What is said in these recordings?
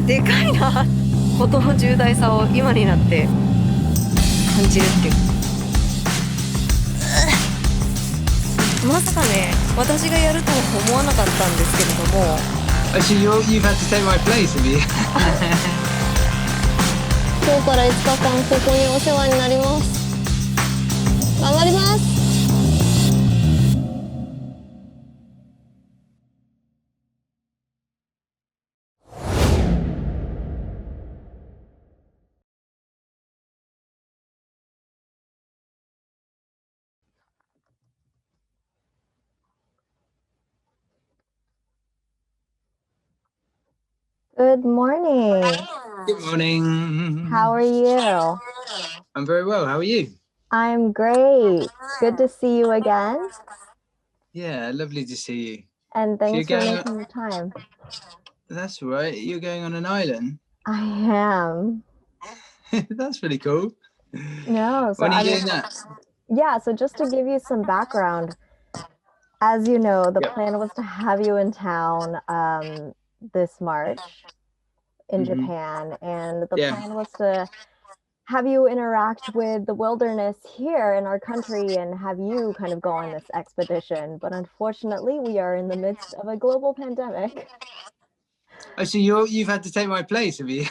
でかいなことの重大さを今になって感じるっていう。まさかね、私がやるとは思わなかったんですけれども。Actually, you've had to take my place, have you? 今日から5日間ここにお世話になります。頑張ります。Good morning. Good morning. How are you? I'm very well. How are you? I'm great. Good to see you again. Yeah, lovely to see you. And thanks for making the time. That's right. You're going on an island? I am. That's really cool. No, so when are you doing that? Yeah, so just to give you some background, as you know, the plan was to have you in town this March in Japan, and the plan was to have you interact with the wilderness here in our country and have you kind of go on this expedition. But unfortunately, we are in the midst of a global pandemic. Oh, so you've had to take my place, have you?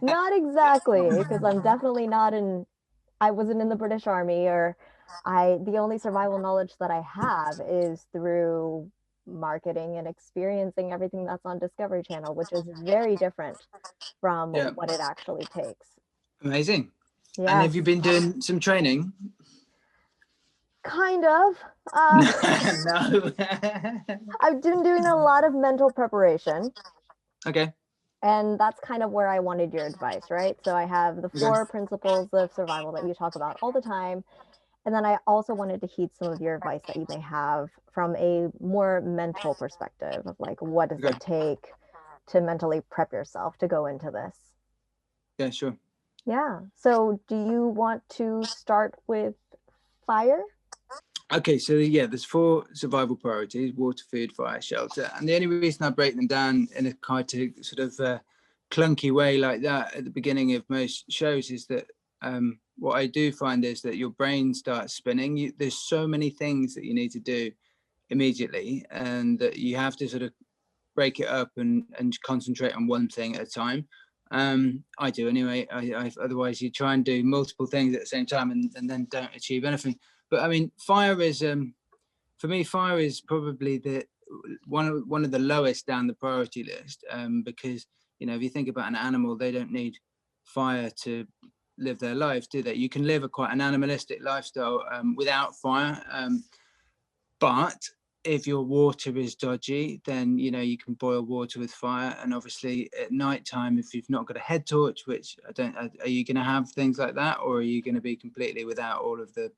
Not exactly, because I'm definitely not I wasn't in the British Army, or the only survival knowledge that I have is through marketing and experiencing everything that's on Discovery Channel, which is very different from what it actually takes. Amazing. Yeah. And have you been doing some training? Kind of. No. I've been doing a lot of mental preparation. Okay. And that's kind of where I wanted your advice, right? So I have the 4 principles of survival that you talk about all the time. And then I also wanted to heed some of your advice that you may have from a more mental perspective of like, what does it take to mentally prep yourself to go into this? Yeah, sure. Yeah. So do you want to start with fire? Okay, so yeah, there's 4 survival priorities: water, food, fire, shelter. And the only reason I break them down in a kind of sort of clunky way like that at the beginning of most shows is that what I do find is that your brain starts spinning. There's so many things that you need to do immediately, and that you have to sort of break it up and concentrate on one thing at a time. I do anyway. Otherwise you try and do multiple things at the same time and then don't achieve anything. But I mean, fire is for me, fire is probably the one of the lowest down the priority list, because you know, if you think about an animal, they don't need fire to live their life, do they? You can live quite an animalistic lifestyle without fire, but if your water is dodgy, then you know you can boil water with fire. And obviously at night time, if you've not got a head torch, which I don't, are you going to have things like that, or are you going to be completely without all of the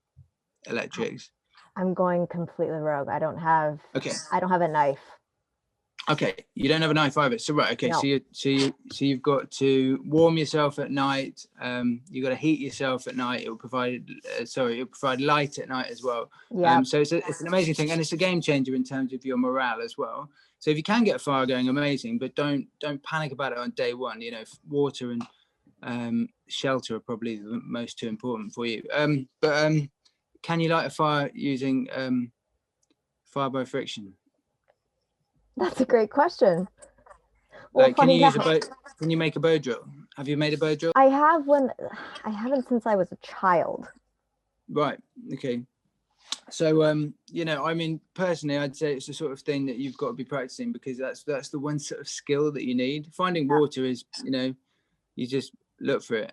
electrics? I'm going completely rogue. I don't have a knife. Okay, you don't have a knife either. So right, okay, no. so you've got to warm yourself at night. You've got to heat yourself at night. It will provide light at night as well. Yeah. So it's an amazing thing, and it's a game changer in terms of your morale as well. So if you can get a fire going, amazing, but don't panic about it on day one. You know, water and shelter are probably the most too important for you. But can you light a fire using fire by friction? That's a great question. Like, can you make a bow drill? Have you made a bow drill? I have one. I haven't since I was a child. Right. Okay. So, you know, I mean, personally, I'd say it's the sort of thing that you've got to be practicing, because that's the one sort of skill that you need. Finding water is, you know, you just look for it.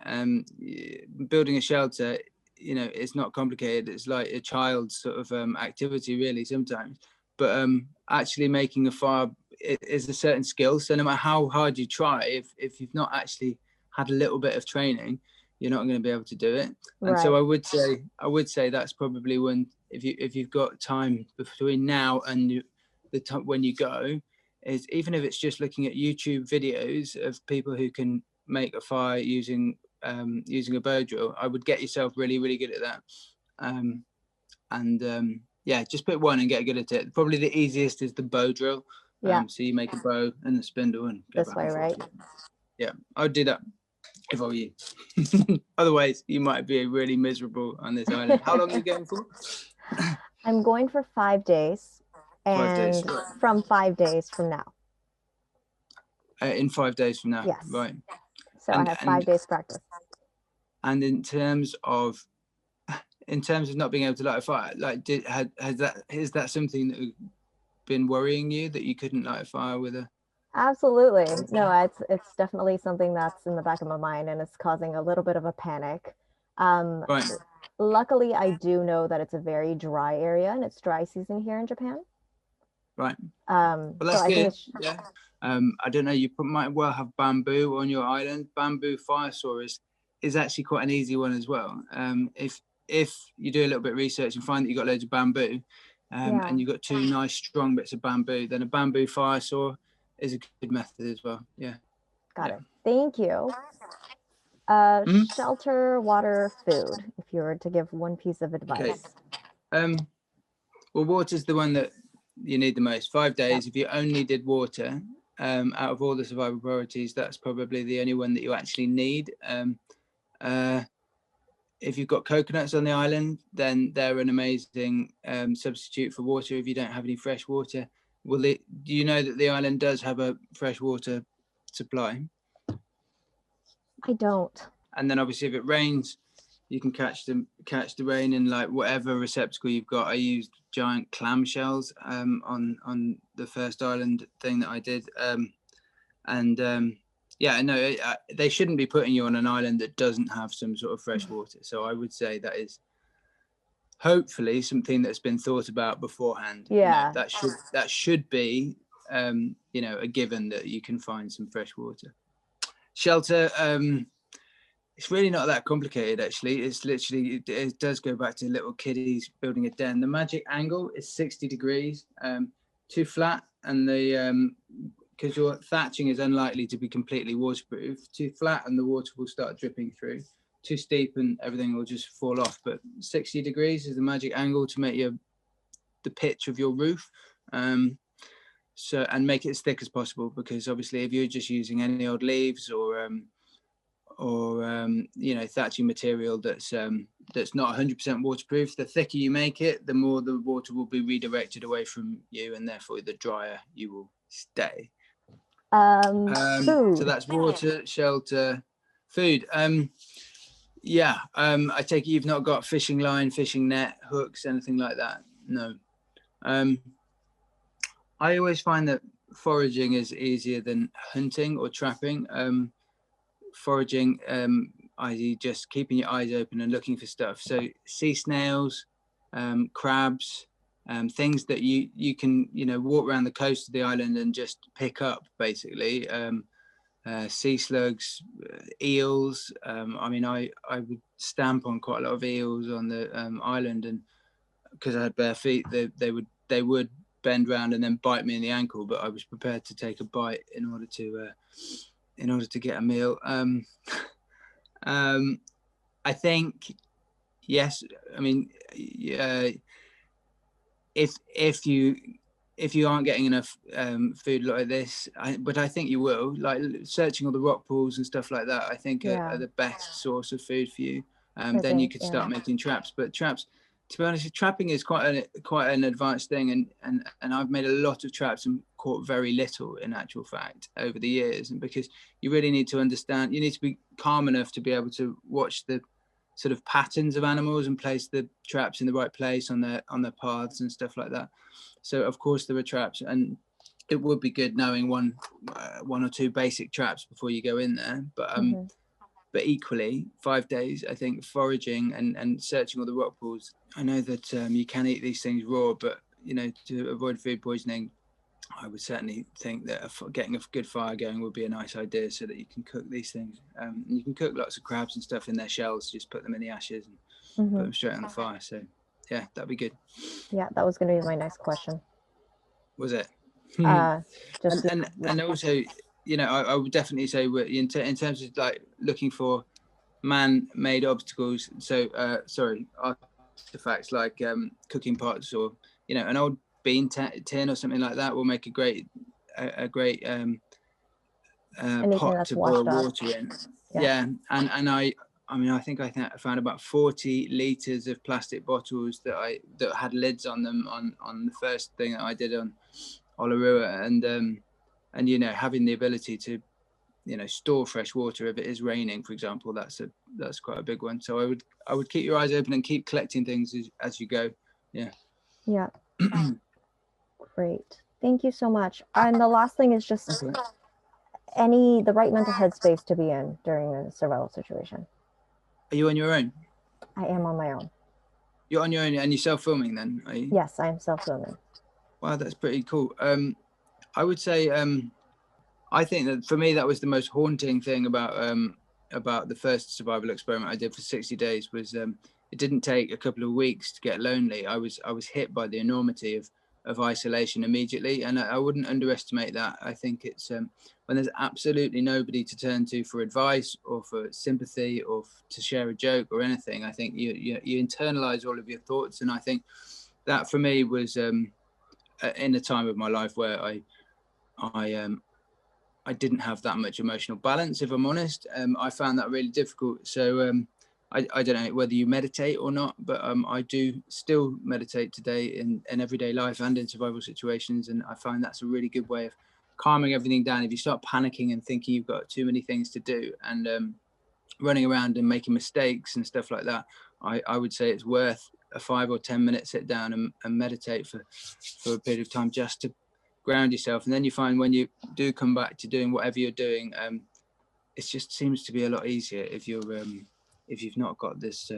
Building a shelter, you know, it's not complicated. It's like a child's sort of activity, really, sometimes. But actually making a fire is a certain skill. So no matter how hard you try, if you've not actually had a little bit of training, you're not going to be able to do it. Right. And so I would say that's probably when, if you've got time between now and the time when you go, is even if it's just looking at YouTube videos of people who can make a fire using a bow drill, I would get yourself really, really good at that. Yeah, just pick one and get good at it. Probably the easiest is the bow drill. Yeah. So you make a bow and a spindle and go This back way, and forth. right? Yeah, I would do that if I were you. Otherwise, you might be really miserable on this island. How long are you going for? I'm going for 5 days, 5 days. and Right. from 5 days from now. In 5 days from now. Yes. Right. So I have 5 days practice. And in terms of not being able to light a fire, like is that something that has been worrying you, that you couldn't light a fire with a? Absolutely. No, it's definitely something that's in the back of my mind, and it's causing a little bit of a panic. Right. Luckily, I do know that it's a very dry area, and it's dry season here in Japan. Right. Well, that's so I good. think it's, Yeah. I don't know. You might well have bamboo on your island. Bamboo fire saw is actually quite an easy one as well. If you do a little bit of research and find that you've got loads of bamboo, and you've got 2 nice strong bits of bamboo, then a bamboo fire saw is a good method as well. Yeah. Got it. Thank you. Shelter, water, food, if you were to give one piece of advice. Okay. Well, water's the one that you need the most. 5 days. If you only did water, out of all the survival priorities, that's probably the only one that you actually need. If you've got coconuts on the island, then they're an amazing substitute for water if you don't have any fresh water. Do you know that the island does have a fresh water supply? I don't. And then obviously if it rains, you can catch the rain in like whatever receptacle you've got. I used giant clamshells on the first island thing that I did. Yeah, no, they shouldn't be putting you on an island that doesn't have some sort of fresh water. So I would say that is hopefully something that's been thought about beforehand. Yeah. That should be a given that you can find some fresh water. Shelter, it's really not that complicated actually. It's literally, it does go back to little kiddies building a den. The magic angle is 60 degrees, too flat, and because your thatching is unlikely to be completely waterproof. Too flat and the water will start dripping through. Too steep and everything will just fall off. But 60 degrees is the magic angle to make the pitch of your roof. And make it as thick as possible, because obviously if you're just using any old leaves or thatching material that's not 100% waterproof, the thicker you make it, the more the water will be redirected away from you, and therefore the drier you will stay. Food. So that's water, shelter, food. I take it you've not got fishing line, fishing net, hooks, anything like that? No. I always find that foraging is easier than hunting or trapping. Foraging, i.e. just keeping your eyes open and looking for stuff. So sea snails, crabs, things that you can walk around the coast of the island and just pick up, basically. Sea slugs, eels. I would stamp on quite a lot of eels on the island, and because I had bare feet, they would bend round and then bite me in the ankle, but I was prepared to take a bite in order to get a meal. I think yes. If you aren't getting enough food like this, but I think you will, like searching all the rock pools and stuff like that, I think are the best source of food for you. Then you could start making traps. But traps, to be honest, trapping is quite an advanced thing, and I've made a lot of traps and caught very little, in actual fact, over the years. And because you really need to understand, you need to be calm enough to be able to watch the sort of patterns of animals and place the traps in the right place on their paths and stuff like that. So of course there are traps, and it would be good knowing one or two basic traps before you go in there. But equally, 5 days, I think, foraging and searching all the rock pools. I know that you can eat these things raw, but to avoid food poisoning, I would certainly think that getting a good fire going would be a nice idea, so that you can cook these things. You can cook lots of crabs and stuff in their shells, just put them in the ashes and put them straight on the fire. So yeah, that'd be good. Yeah, that was going to be my next question. Was it? And also, I would definitely say in terms of like looking for man-made obstacles. So artifacts like cooking pots, or an old bean tin or something like that will make a great a great Anything pot that's to boil washed up. water in. Yeah. And I think I found about 40 liters of plastic bottles that had lids on them on the first thing that I did on Olarua, and you know, having the ability to, you know, store fresh water if it is raining, for example, that's quite a big one. So I would keep your eyes open and keep collecting things as you go. Yeah. Great. Thank you so much. And the last thing is just the right mental headspace to be in during a survival situation. Are you on your own? I am on my own. You're on your own and you're self-filming then, are you? Yes, I'm self-filming. Wow, that's pretty cool. I would say I think that for me that was the most haunting thing about the first survival experiment I did for 60 days was it didn't take a couple of weeks to get lonely. I was hit by the enormity of isolation immediately, and I wouldn't underestimate that. I think it's when there's absolutely nobody to turn to for advice or for sympathy or to share a joke or anything. I think you internalize all of your thoughts, and I think that for me was in a time of my life where I didn't have that much emotional balance, if I'm honest. I found that really difficult. So I don't know whether you meditate or not, but I do still meditate today in everyday life and in survival situations. And I find that's a really good way of calming everything down. If you start panicking and thinking you've got too many things to do and running around and making mistakes and stuff like that, I would say it's worth a 5 or 10 minute sit down and meditate for a period of time just to ground yourself. And then you find when you do come back to doing whatever you're doing, it just seems to be a lot easier if you've not got this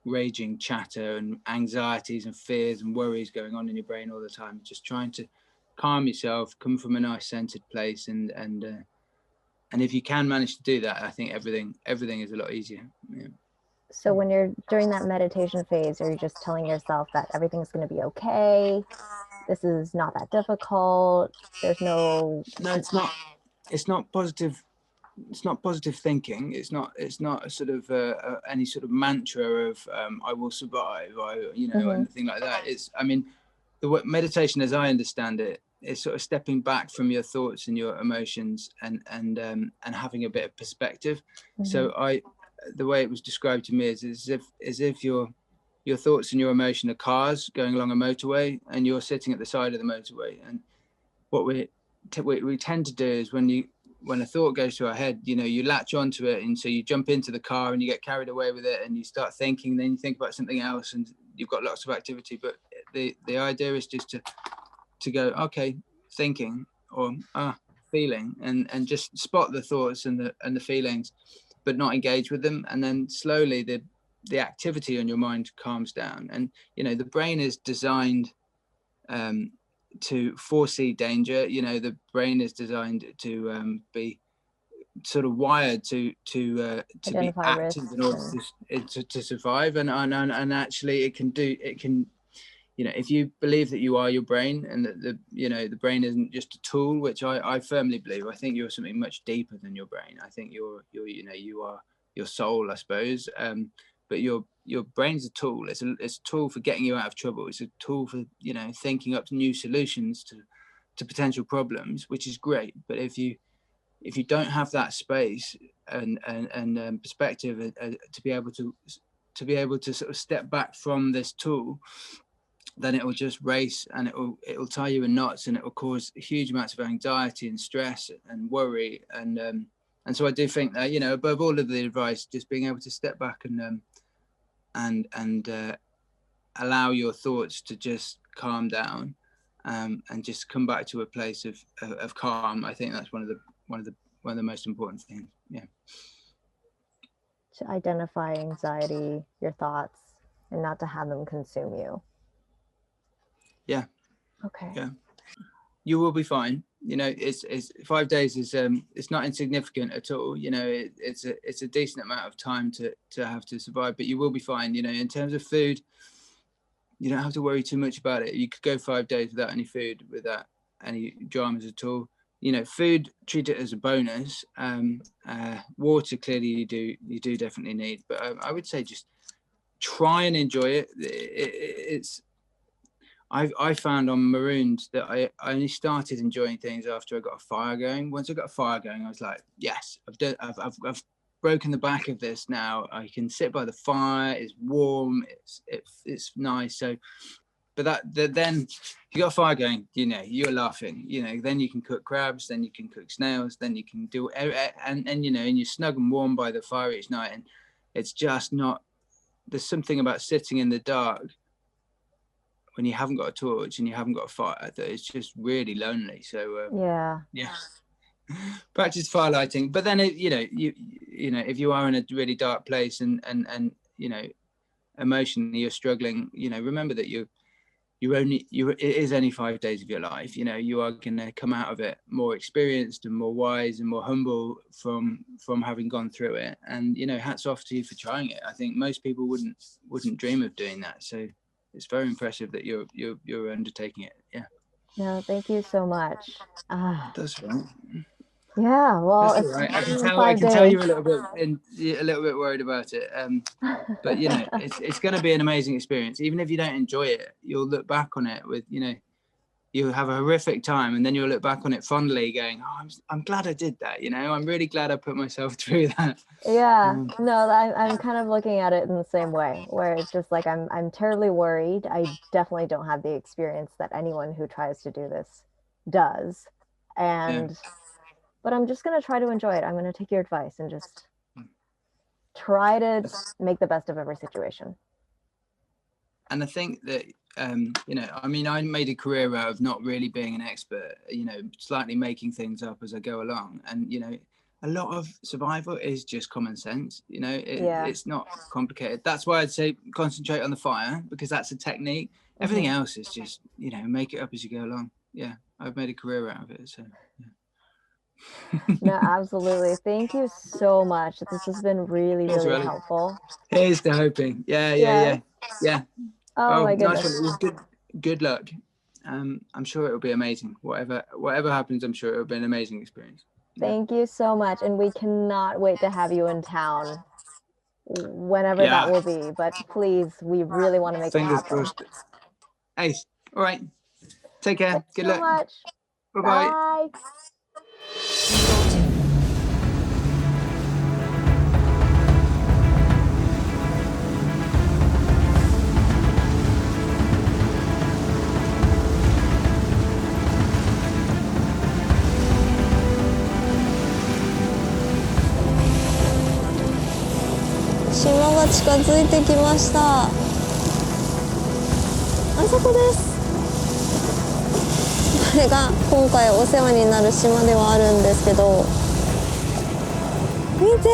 raging chatter and anxieties and fears and worries going on in your brain all the time. Just trying to calm yourself, come from a nice centered place, and if you can manage to do that, I think everything is a lot easier. Yeah. So when you're during that meditation phase, are you just telling yourself that everything's going to be okay? This is not that difficult. There's no. No, it's not. It's not positive. It's not positive thinking. It's not a sort of any sort of mantra of I will survive. Anything like that. It's. I mean, the meditation, as I understand it, is sort of stepping back from your thoughts and your emotions and having a bit of perspective. So the way it was described to me is as if your thoughts and your emotion are cars going along a motorway and you're sitting at the side of the motorway. And what we tend to do is when a thought goes to our head, you latch onto it, and so you jump into the car and you get carried away with it and you start thinking, then you think about something else and you've got lots of activity. But the idea is just to go, okay, thinking or feeling, and just spot the thoughts and the feelings, but not engage with them. And then slowly the activity on your mind calms down. And the brain is designed to foresee danger. The brain is designed to be sort of wired to be active in order to survive. And actually it can if you believe that you are your brain and that the brain isn't just a tool, which I firmly believe. I think you're something much deeper than your brain. I think you are your soul, I suppose. But your brain's a tool. It's a tool for getting you out of trouble. It's a tool for thinking up new solutions to potential problems, which is great. But if you don't have that space and perspective to be able to sort of step back from this tool, then it will just race and it will tie you in knots, and it will cause huge amounts of anxiety and stress and worry. And so I do think that above all of the advice, just being able to step back and allow your thoughts to just calm down, and just come back to a place of calm. I think that's one of the most important things. Yeah. To identify anxiety, your thoughts, and not to have them consume you. Yeah. Okay. Yeah. You will be fine. It's 5 days is it's not insignificant at all. It's a decent amount of time to have to survive, but you will be fine. In terms of food, you don't have to worry too much about it. You could go 5 days without any food, without any dramas at all. Food, treat it as a bonus. Water, clearly you do definitely need, but I would say just try and enjoy it. I found on Marooned that I only started enjoying things after I got a fire going. Once I got a fire going, I was like, yes, I've broken the back of this now. I can sit by the fire. It's warm. It's nice. So, but then you got a fire going, you know, you're laughing, you know, then you can cook crabs, then you can cook snails, then you can do, and you know, and you're snug and warm by the fire each night. And it's just not, there's something about sitting in the dark when you haven't got a torch and you haven't got a fire that it's just really lonely. So yeah, practice fire lighting. But then you know, if you are in a really dark place and you know, emotionally you're struggling, you know, remember that it is only 5 days of your life. You know, you are going to come out of it more experienced and more wise and more humble from having gone through it. And you know, hats off to you for trying it. I think most people wouldn't dream of doing that. So it's very impressive that you're undertaking it. Yeah. No, thank you so much. That's right. Yeah, well, That's it's all right. I can 5 tell days. you're a little bit worried about it. But you know, it's going to be an amazing experience. Even if you don't enjoy it, you'll look back on it with, you know, you'll have a horrific time, and then you'll look back on it fondly, going, "Oh, I'm glad I did that." You know, I'm really glad I put myself through that. Yeah, no, I'm kind of looking at it in the same way, where it's just like I'm terribly worried. I definitely don't have the experience that anyone who tries to do this does, but I'm just gonna try to enjoy it. I'm gonna take your advice and just try to make the best of every situation. And I think that you know, I mean, I made a career out of not really being an expert, you know, slightly making things up as I go along. And, you know, a lot of survival is just common sense, you know, it's not complicated. That's why I'd say concentrate on the fire, because that's a technique. Everything else is just, you know, make it up as you go along. Yeah, I've made a career out of it. So, yeah. No, absolutely. Thank you so much. This has been really, really helpful. Here's the hoping. Yeah. Oh my goodness. Nice one. It was good luck. I'm sure it'll be amazing. Whatever happens, I'm sure it'll be an amazing experience. Thank you so much. And we cannot wait to have you in town whenever that will be. But please, we really want to make it happen. Fingers crossed. Ace. All right. Take care. Thanks good so luck. Much. Bye-bye. Bye. 島が近づいてきました。あそこです。これが今回お世話になる島ではあるんですけど、見て、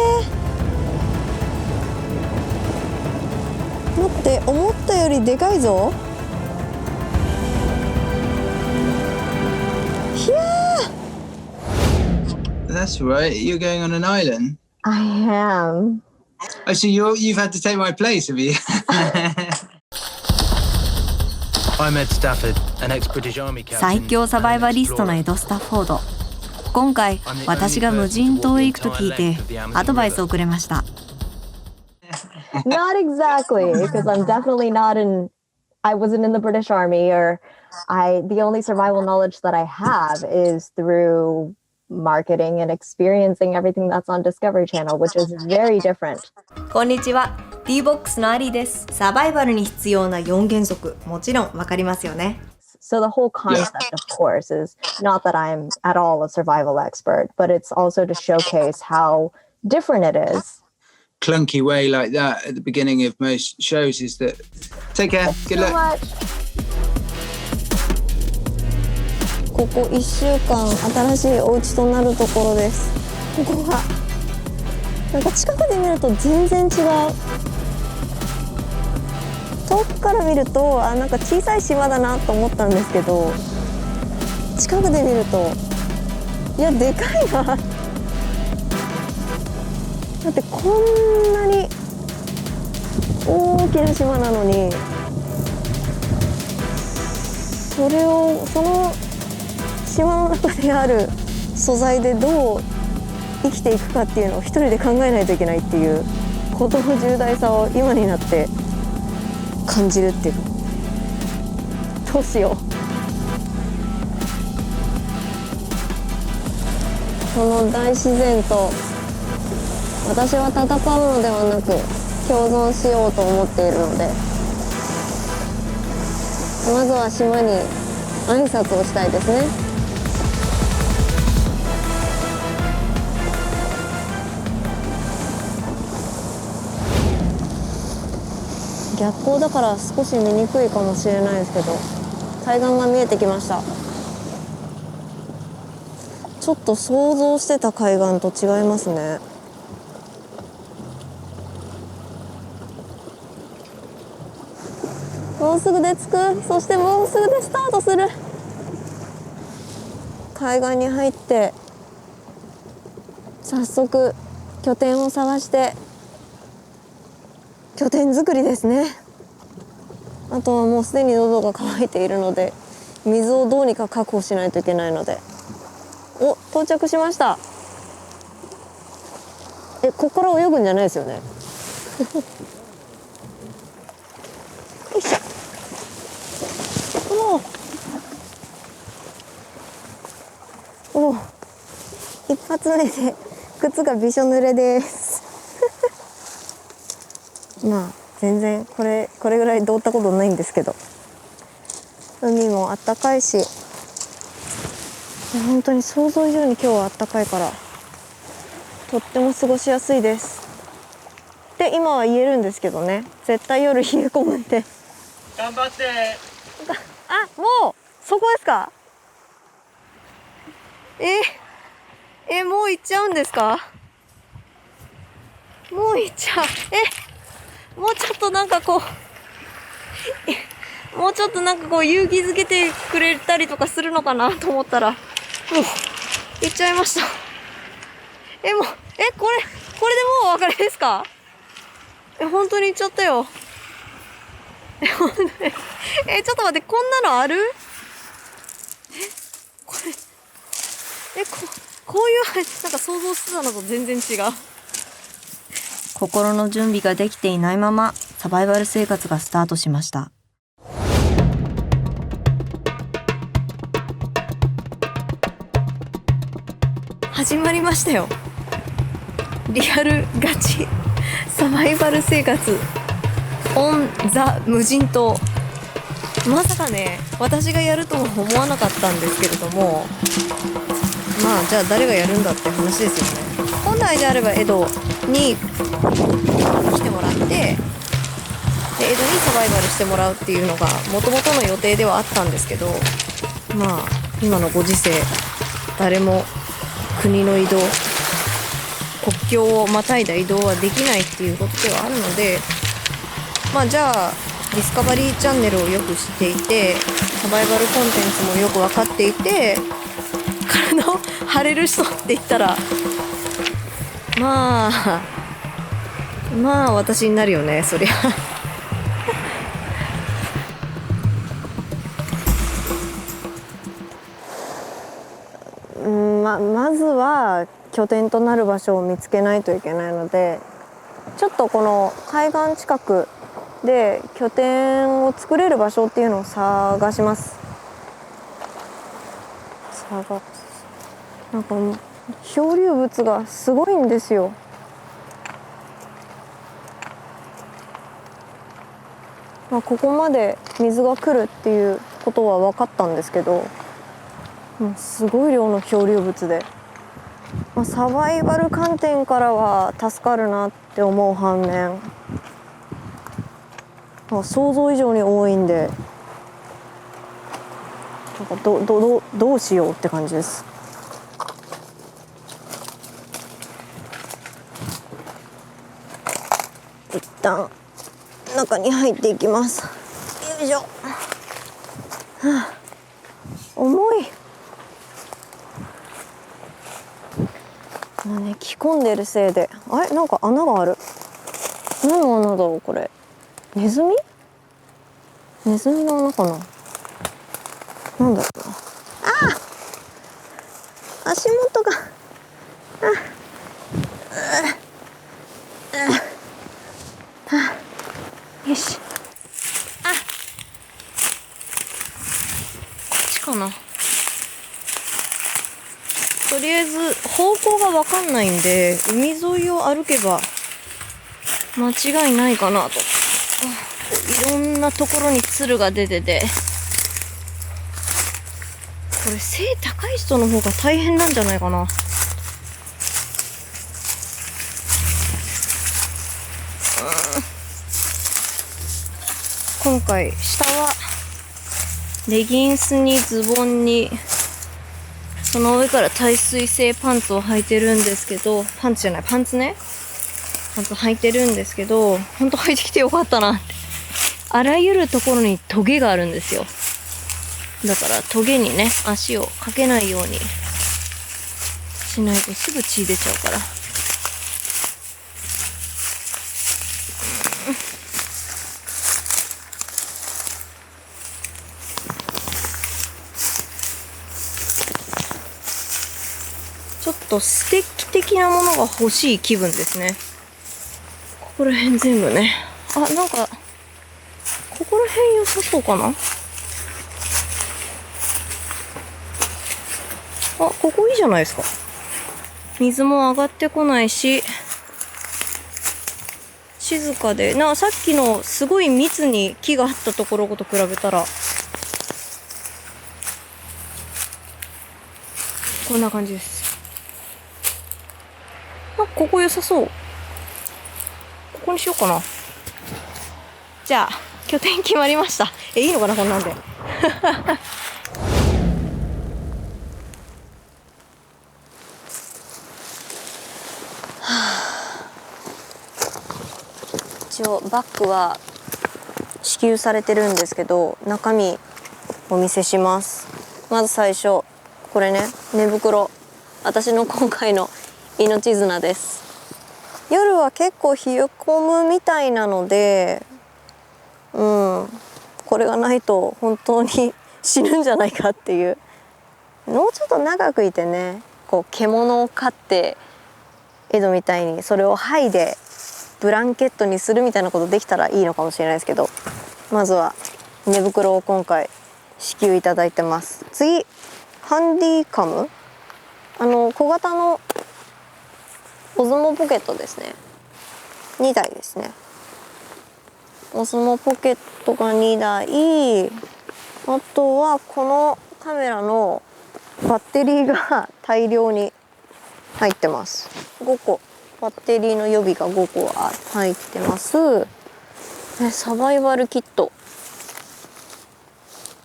待って、思ったよりでかいぞ。ひゃー。 That's right. You're going on an island. I am. Oh, so you've had to take my place, have you? I'm Ed Stafford, an ex-British Army captain. 最強サバイバリストのエド・スタッフォード。今回私が無人島へ行くと聞いてアドバイスをくれました。Not exactly, because I'm definitely not I wasn't in the British Army, or the only survival knowledge that I have is through marketing and experiencing everything that's on Discovery Channel, which is very different. こんにちは。D-BOX のアリーです。サバイバルに必要な4原則、もちろんわかりますよね。So the whole concept, of course, is not that I'm at all a survival expert, but it's also to showcase how different it is. Clunky way like that at the beginning of most shows is that take care, good luck. ここ1週間新しいお家となるところです。ここがなんか近くで見ると全然違う。遠くから見るとなんか小さい島だなと思ったんですけど、近くで見るといやでかいな。だってこんなに大きな島なのに、その島の中である素材でどう生きていくかっていうのを一人で考えないといけないっていうことの重大さを今になって感じるっていうか、どうしよう。この大自然と私は戦うのではなく共存しようと思っているので、まずは島に挨拶をしたいですね。逆光だから少し見にくいかもしれないですけど、海岸が見えてきました。ちょっと想像してた海岸と違いますね。もうすぐで着く。そしてもうすぐでスタートする。海岸に入って早速拠点を探して拠点作りですね。あとはもうすでに喉が渇いているので水をどうにか確保しないといけないので。お、到着しました。ここから泳ぐんじゃないですよね。よいしょ。おお、一発目で靴がびしょ濡れですまあ全然これぐらいどうったことないんですけど、海もあったかいし、本当に想像以上に今日はあったかいからとっても過ごしやすいですって今は言えるんですけどね、絶対夜冷え込むんで。頑張って。あ、もうそこですか。もう行っちゃうんですか。もう行っちゃう。もうちょっとなんかこうもうちょっとなんかこう勇気づけてくれたりとかするのかなと思ったら、もう行っちゃいました。もうこれでもうお別れですか。本当に行っちゃったよ。ちょっと待って、こんなのある？これこういうなんか想像してたのと全然違う。心の準備ができていないままサバイバル生活がスタートしました。始まりましたよ。リアルガチサバイバル生活オンザ無人島。まさかね、私がやるとは思わなかったんですけれども、まあじゃあ誰がやるんだって話ですよね。本来であれば江戸に来てもらって、で江戸にサバイバルしてもらうっていうのが元々の予定ではあったんですけど、まあ今のご時世誰も国の移動、国境をまたいだ移動はできないっていうことではあるので、まあじゃあディスカバリーチャンネルをよく知っていて、サバイバルコンテンツもよく分かっていて、体を張れる人って言ったらまあ私になるよね、そりゃまずは拠点となる場所を見つけないといけないので、ちょっとこの海岸近くで拠点を作れる場所っていうのを探します。なんか漂流物がすごいんですよ。ここまで水が来るっていうことは分かったんですけど、もうすごい量の漂流物で、サバイバル観点からは助かるなって思う反面、想像以上に多いんで、なんかどうしようって感じです。一旦中に入っていきます。よいしょ。重い。着込んでるせいで、なんか穴がある。何の穴だろうこれ。ネズミの穴かな。なんだろうな。足元がよし。りあえず方向がわかんないんで、海沿いを歩けば間違いないかなと。いろんなところに鶴が出てて、これ背高い人の方が大変なんじゃないかな。今回下はレギンスにズボンにその上から耐水性パンツを履いてるんですけど、パンツね、パンツ履いてるんですけど、ほんと履いてきてよかったなって。あらゆるところにトゲがあるんですよ。だからトゲにね、足をかけないようにしないとすぐ血出ちゃうから。ちょっとステッキ的なものが欲しい気分ですね。ここら辺全部ね。あ、なんか、ここら辺良さそうかな。あ、ここいいじゃないですか。水も上がってこないし、静かで、さっきのすごい密に木があったところと比べたら、こんな感じです。あ、ここ良さそう。ここにしようかな。じゃあ、拠点決まりました。いいのかな、こんなんで。一応バッグは支給されてるんですけど、中身お見せします。まず最初、これね、寝袋。私の今回の命綱です。夜は結構冷え込むみたいなので、これがないと本当に死ぬんじゃないかっていう。もうちょっと長くいてね、こう獣を飼ってエドみたいにそれを剥いでブランケットにするみたいなことできたらいいのかもしれないですけど、まずは寝袋を今回支給いただいてます。次、ハンディカム、小型のオズモポケットですね。2台ですね。オズモポケットが2台、あとはこのカメラのバッテリーが大量に入ってます。5個。バッテリーの予備が5個入ってます。サバイバルキット。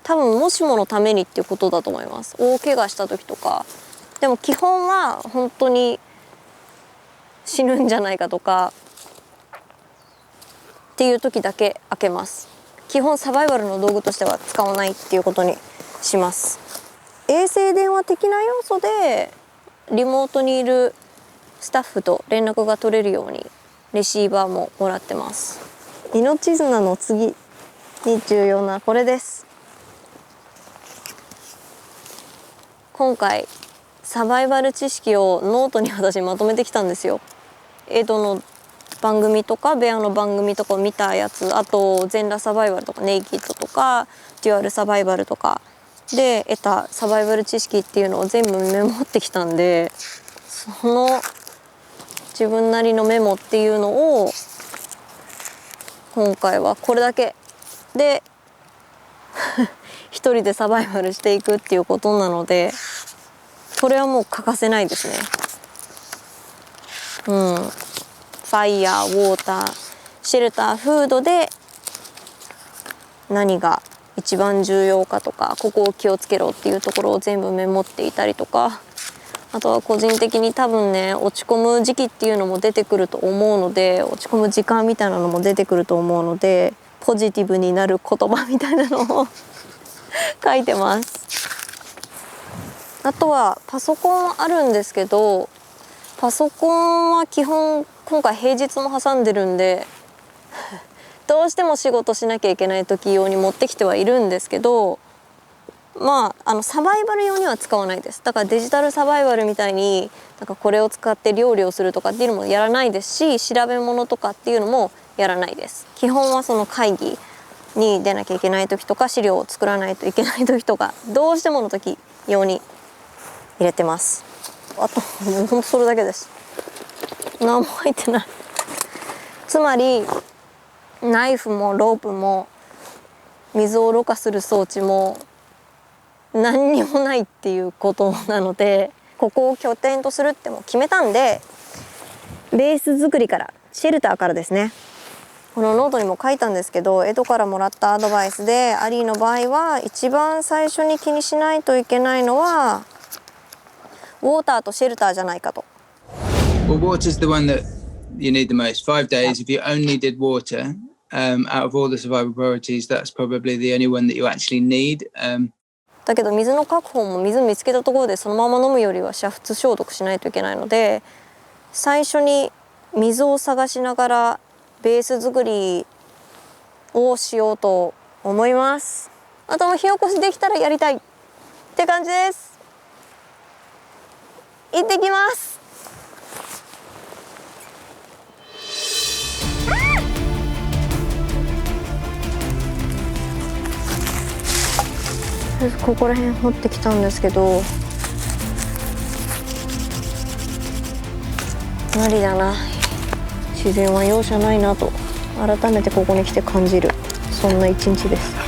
多分もしものためにっていうことだと思います。大怪我した時とか。でも基本は本当に死ぬんじゃないかとかっていう時だけ開けます。基本サバイバルの道具としては使わないっていうことにします。衛星電話的な要素でリモートにいるスタッフと連絡が取れるようにレシーバーももらってます。命綱の次に重要なこれです。今回サバイバル知識をノートに私まとめてきたんですよ。エドの番組とかベアの番組とかを見たやつ、あと全裸サバイバルとかネイキッドとかデュアルサバイバルとかで得たサバイバル知識っていうのを全部メモってきたんで、その自分なりのメモっていうのを今回はこれだけで一人でサバイバルしていくっていうことなので、これはもう欠かせないですね。ファイヤー、ウォーター、シェルター、フードで何が一番重要かとか、ここを気をつけろっていうところを全部メモっていたりとか、あとは個人的に多分ね、落ち込む時期っていうのも出てくると思うので、落ち込む時間みたいなのも出てくると思うので、ポジティブになる言葉みたいなのを書いてます。あとはパソコンあるんですけど、パソコンは基本今回平日も挟んでるんでどうしても仕事しなきゃいけない時用に持ってきてはいるんですけど、サバイバル用には使わないです。だからデジタルサバイバルみたいになんかこれを使って料理をするとかっていうのもやらないですし、調べ物とかっていうのもやらないです。基本はその会議に出なきゃいけない時とか、資料を作らないといけない時とか、どうしてもの時用に入れてます。あともうほんとそれだけです。何も入ってない。つまりナイフもロープも水をろ過する装置も何にもないっていうことなので、ここを拠点とするっても決めたんで、ベース作りからシェルターからですね。このノートにも書いたんですけど、エドからもらったアドバイスで、アリーの場合は一番最初に気にしないといけないのはウォーターとシェルターじゃないかと。Well, water's the one that you need the most. 5 days, if you only did water, out of all the survival priorities, that's probably the only one that you actually need. だけど水の確保も水見つけたところでそのまま飲むよりは煮沸消毒しないといけないので、最初に水を探しながらベース作りをしようと思います。あとも火起こしできたらやりたいって感じです。行ってきます。ここら辺掘ってきたんですけど、無理だな。自然は容赦ないなと改めてここに来て感じる、そんな一日です。